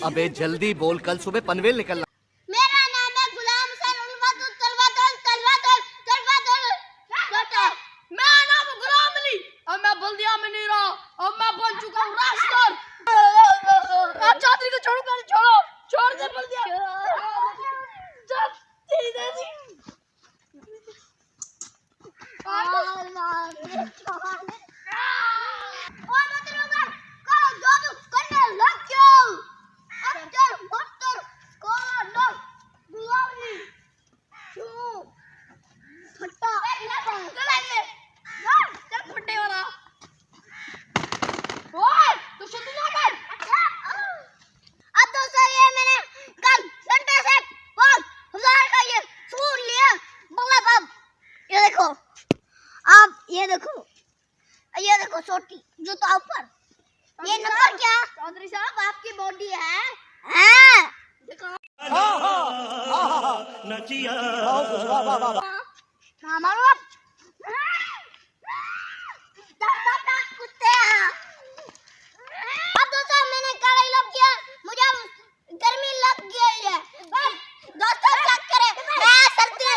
अबे जल्दी बोल, कल सुबह पनवेल निकलना। मेरा नाम है गुलाम सर उल्फातुल तलवातुल तलवातुल तलवातुल बेटा। मेरा नाम है गुलाम अली और मैं बल्दिया में नहीं रहा और मैं बन चुका हूँ राष्ट्र। आप चौधरी को छोड़ो, छोड़ो छोड़ दे बल्दिया। ये देखो छोटी जो तो ऊपर ये नंबर क्या चौधरी साहब आपकी बॉडी है देखो नचिया हमारा कुत्ते अब दोस्तों मैंने कढ़ाई लग किया, मुझे गर्मी लग गई है। दोस्तों क्या करें, मैं सर्दी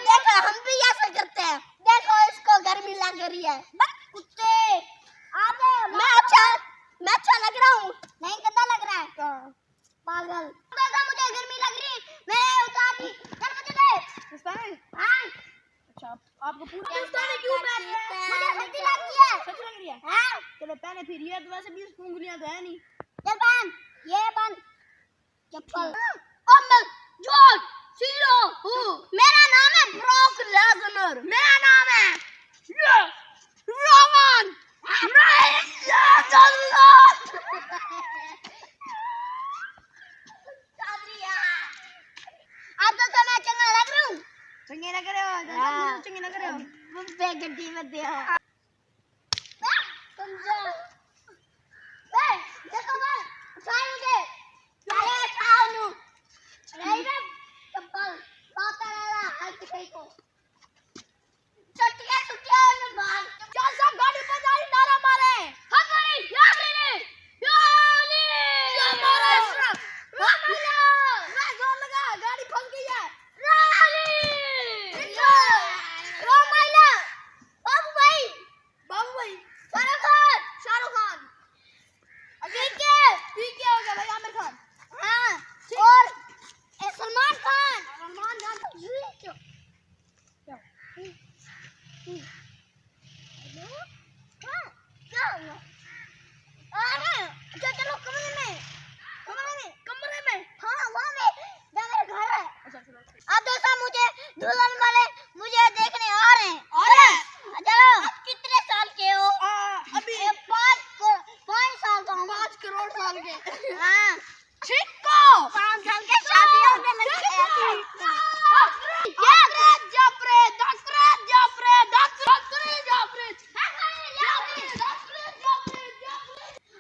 देखो हम भी ऐसा करते हैं। देखो इसको गर्मी लग रही है कुत्ते। मैं अच्छा लग रहा हूँ नहीं गंदा लग रहा है पागल। दादा मुझे गर्मी लग रही है, मैं उतार दी चल मुझे दे। हाँ अच्छा आपको पूरा मुझे सर्दी लगी है। सच लग रही है? हाँ चलो पहले फिर ये तो वैसे भी उंगलियां तो है नहीं। चल पहन ये पहन चप्पल। अब मैं जॉर्ज सीरो हूँ, मेरा नाम है ब्रॉक लेसनर, मेरा नाम है रोमन अब तो मैं चंगा लग रहा हूँ। चंगे लग रहे हो, चंगे लग रहे हो। मुझे गड्डी में दे देखो मैं उठाए मुझे लाले खाऊं नहीं रे चप्पल बात रहा हर किसी को चटिया चटिया में बाहर चल सब गाड़ी पर गाड़ी नारा मारे हमारी यानी हमारा मैं जोर लगा गाड़ी फंस गई है रानी रोमाइला बाबू भाई शाहरुख खान ठीक है हो गया भाई आमिर खान। हाँ और सलमान खान चलो कमरे में हाँ वहाँ में मेरा घर है। अब दोस्तों मुझे दुल्हन वाले मुझे देखने आ रहे हैं। चलो कितने साल के हो? अभी 5 साल का हूँ। 5 करोड़ साल के। हाँ ठीक को 5 साल के शादी होने लगी है।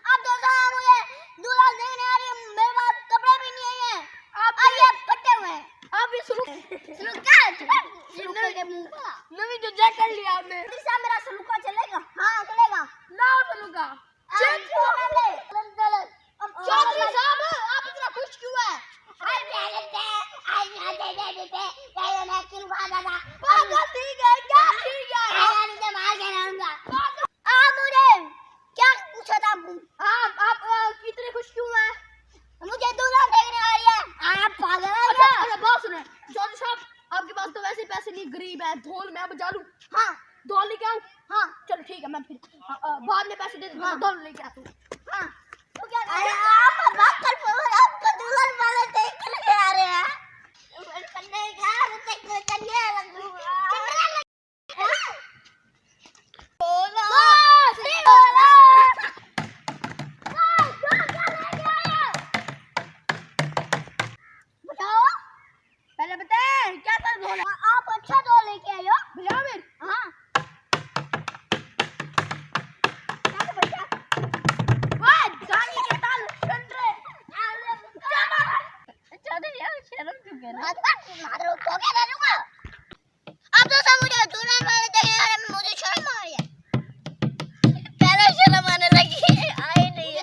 अब दोस्तों मुझे दूल्हा देखने आ रही है, मेरे पास कपड़े भी नहीं है अब ये फटे हुए हैं। अभी सलूका के मुंह का नवी जो जैकेट लिया आपने। मेरा सलूका चलेगा? हाँ चलेगा। ना सलूका अब चौधरी साहब आप इतना खुश क्यों है? मुझे क्या पूछा था? आप कितने खुश क्यों हैं? मुझे दूल्हा देखने आ रही है। आप पागल है क्या? अच्छा बात सुने चौधरी साहब, आपके पास तो वैसे पैसे नहीं, गरीब है, ढोल मैं बजा लूं। हाँ ढोल लेके आऊं? हाँ चलो ठीक है, मैं फिर बाद में पैसे दे दूंगा। ढोल लेके आता हूं। हाँ तो क्या आप बात कर आपको दुल्हन वाले देखने आ रहे हैं। पहले बताए क्या कर ढोल? आप अच्छा ढोल लेके आए हो। भैया मेरे हाँ गाने के ताल सुन रहे। अब तो सब मुझे दुल्हन वाले देखे यार, मुझे शर्म आ रही है। पहले शर्म आने लगी आई नहीं है।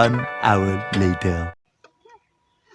1 hour later.